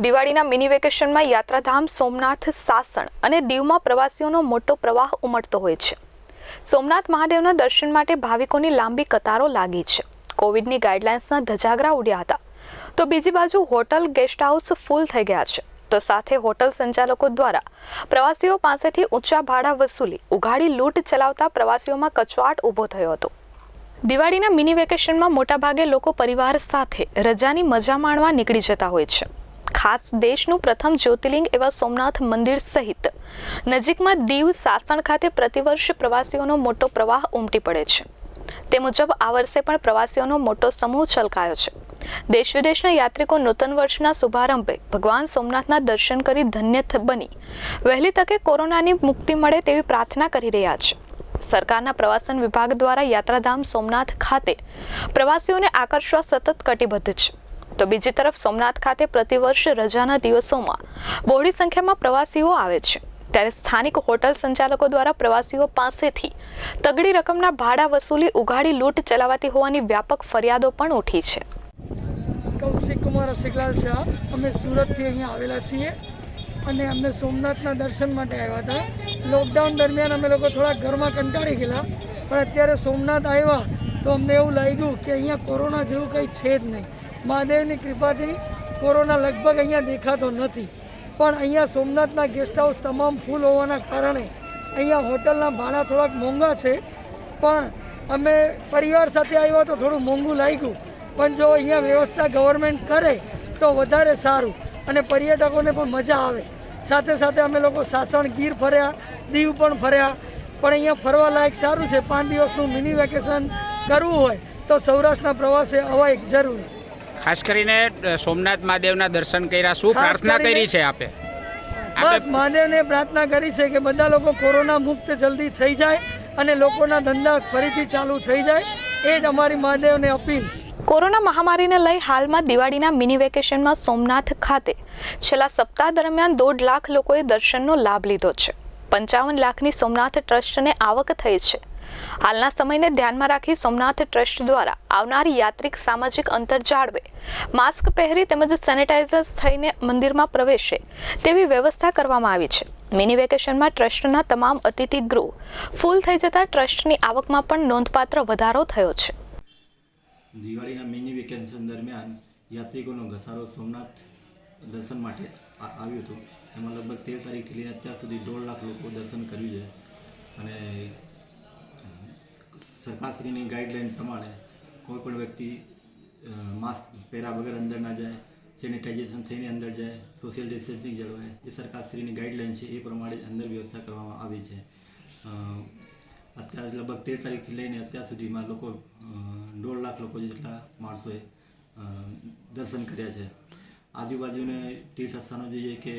દિવાળીના મિની વેકેશનમાં યાત્રાધામ સોમનાથ, સાસણ અને દીવમાં પ્રવાસીઓનો મોટો પ્રવાહ ઉમટતો હોય છે. સોમનાથ મહાદેવના દર્શન માટે ભાવિકોની લાંબી કતારો લાગી છે. કોવિડની ગાઈડલાઇન્સના ધજાગરા ઉડ્યા હતા, તો બીજી બાજુ હોટલ, ગેસ્ટ હાઉસ ફૂલ થઈ ગયા છે. તો સાથે હોટલ સંચાલકો દ્વારા પ્રવાસીઓ પાસેથી ઊંચા ભાડા વસૂલી ઉઘાડી લૂંટ ચલાવતા પ્રવાસીઓમાં કચવાટ ઊભો થયો હતો. દિવાળીના મિની વેકેશનમાં મોટાભાગે લોકો પરિવાર સાથે રજાની મજા માણવા નીકળી જતા હોય છે. ખાસ દેશનું પ્રથમ જ્યોતિર્લિંગ એવા સોમનાથ મંદિર સહિત નજીકમાં દીવ, સાસણ ખાતે પ્રતિવર્ષ પ્રવાસીઓનો મોટો પ્રવાહ ઉમટી પડે છે. તે મુજબ આ વર્ષે પણ પ્રવાસીઓનો મોટો સમૂહ છલકાયો છે. દેશ વિદેશના યાત્રિકો નૂતન વર્ષના શુભારંભે ભગવાન સોમનાથના દર્શન કરી ધન્ય બની વહેલી તકે કોરોનાની મુક્તિ મળે તેવી પ્રાર્થના કરી રહ્યા છે. સરકારના પ્રવાસન વિભાગ દ્વારા યાત્રાધામ સોમનાથ ખાતે પ્રવાસીઓને આકર્ષવા સતત કટિબદ્ધ છે. તો બીજી તરફ સોમનાથ ખાતે પ્રતિવર્ષ રજાના દિવસોમાં બહોળી સંખ્યામાં પ્રવાસીઓ આવે છે. ત્યારે સ્થાનિક હોટલ સંચાલકો દ્વારા પ્રવાસીઓ પાસેથી તગડી રકમના ભાડા વસૂલી ઉઘાડી લૂંટ ચલાવાતી હોવાની વ્યાપક ફરિયાદો પણ ઉઠી છે. કૌશિક કુમાર રસિકલાલ શાહ, અમે સુરતથી અહીંયા આવેલા છીએ અને અમને સોમનાથના દર્શન માટે આવ્યા હતા. લોકડાઉન દરમિયાન અમે લોકો થોડા ઘરમાં કંટાળી ગયેલા, પણ અત્યારે સોમનાથ આવ્યા તો અમને એવું લાગ્યું કે અહીંયા કોરોના જેવું કંઈ છે જ નહીં. મહાદેવની કૃપાથી કોરોના લગભગ અહીંયા દેખાતો નથી. પણ અહીંયા સોમનાથના ગેસ્ટ હાઉસ તમામ ફૂલ હોવાના કારણે અહીંયા હોટલના ભાડા થોડાક મોંઘા છે. પણ અમે પરિવાર સાથે આવ્યા તો થોડું મોંઘું લાગ્યું, પણ જો અહીંયા વ્યવસ્થા ગવર્મેન્ટ કરે તો વધારે સારું અને પર્યટકોને પણ મજા આવે. સાથે સાથે અમે લોકો સાસણ, ગીર ફર્યા, દીવ પણ ફર્યા. પણ અહીંયા ફરવા લાયક સારું છે. 5 દિવસનું મિની વેકેશન કરવું હોય તો સૌરાષ્ટ્રના પ્રવાસે અવાય જરૂર. ખાસ કરીને સોમનાથ મહાદેવના દર્શન કર્યા, શું પ્રાર્થના કરી છે આપે? બસ મહાદેવને પ્રાર્થના કરી છે કે બધા લોકો કોરોના મુક્ત જલ્દી થઈ જાય અને લોકોના ધંધા ફરીથી ચાલુ થઈ જાય. એ જ અમારી મહાદેવને અપીલ. કોરોના મહામારીને લઈ હાલમાં દિવાળીના મિની વેકેશનમાં સોમનાથ ખાતે છેલ્લા સપ્તાહ દરમિયાન 1.5 લાખ લોકોએ દર્શનનો લાભ લીધો છે. 55 લાખની સોમનાથ ટ્રસ્ટને આવક થઈ છે. હાલના સમયને ધ્યાનમાં રાખી સોમનાથ ટ્રસ્ટ દ્વારા આવનાર યાત્રિક સામાજિક અંતર જાળવે, માસ્ક પહેરી તેમજ સેનેટાઇઝર્સ થઈને મંદિરમાં પ્રવેશે તેવી વ્યવસ્થા કરવામાં આવી છે. મિની વેકેશનમાં ટ્રસ્ટના તમામ અતિથિ ગૃહ ફૂલ થઈ જતા ટ્રસ્ટની આવકમાં પણ નોંધપાત્ર વધારો થયો છે. દિવાળીના મિની વેકેશન દરમિયાન યાત્રિકોનો ઘસારો સોમનાથ દર્શન માટે આવ્યું હતું. એમાં લગભગ 13 તારીખથી લઈને અત્યાર સુધી 1.5 લાખ લોકો દર્શન કર્યું છે. અને સરકારશ્રીની ગાઈડલાઇન પ્રમાણે કોઈ પણ વ્યક્તિ માસ્ક પહેર્યા વગર અંદર ના જાય, સેનિટાઇઝેશન થઈને અંદર જાય, સોશિયલ ડિસ્ટન્સિંગ જળવાય. જે સરકારશ્રીની ગાઈડલાઇન છે એ પ્રમાણે અંદર વ્યવસ્થા કરવામાં આવી છે. અત્યારે લગભગ 13 તારીખથી લઈને અત્યાર સુધીમાં લોકો 1.5 લાખ લોકો જેટલા માણસોએ દર્શન કર્યા છે. આજુબાજુને તીર્થસ્થાનો જોઈએ કે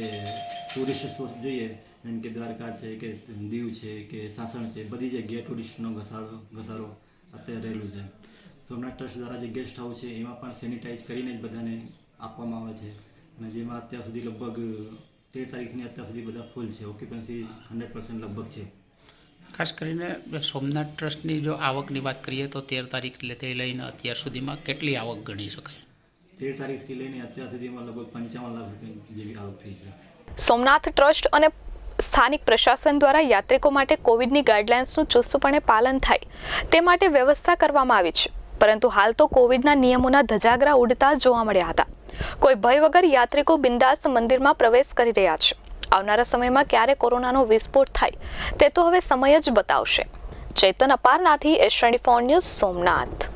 ટુરિસ્ટ સ્પોટ જોઈએ, જેમ કે દ્વારકા છે કે દીવ છે કે સાસણ છે, બધી જગ્યાએ ટુરિસ્ટનો ઘસારો અત્યારે રહેલું છે. સોમનાથ ટ્રસ્ટ દ્વારા જે ગેસ્ટ હાઉસ છે એમાં પણ સેનિટાઈઝ કરીને જ બધાને આપવામાં આવે છે. અને જેમાં અત્યાર સુધી લગભગ 13 તારીખની અત્યાર સુધી બધા ફૂલ છે. ઓક્યુપન્સી 100% લગભગ છે. ખાસ કરીને સોમનાથ ટ્રસ્ટની જો આવકની વાત કરીએ તો 13 તારીખથી લઈને અત્યાર સુધીમાં કેટલી આવક ગણી શકાય? 13 તારીખથી લઈને અત્યાર સુધીમાં લગભગ 55 લાખ રૂપિયા જેવી આવક થઈ છે. સોમનાથ ટ્રસ્ટ અને સ્થાનિક પ્રશાસન દ્વારા યાત્રિકો માટે કોવિડની ગાઈડલાઇન્સનું ચુસ્તપણે પાલન થાય તે માટે વ્યવસ્થા કરવામાં આવી છે. પરંતુ હાલ તો કોવિડના નિયમોના ધજાગરા ઉડતા જોવા મળ્યા હતા. કોઈ ભય વગર યાત્રિકો બિંદાસ મંદિરમાં પ્રવેશ કરી રહ્યા છે. આવનારા સમયમાં ક્યારે કોરોનાનો વિસ્ફોટ થાય તે તો હવે સમય જ બતાવશે. ચેતન અપારનાથી એસ24 ન્યૂઝ, સોમનાથ.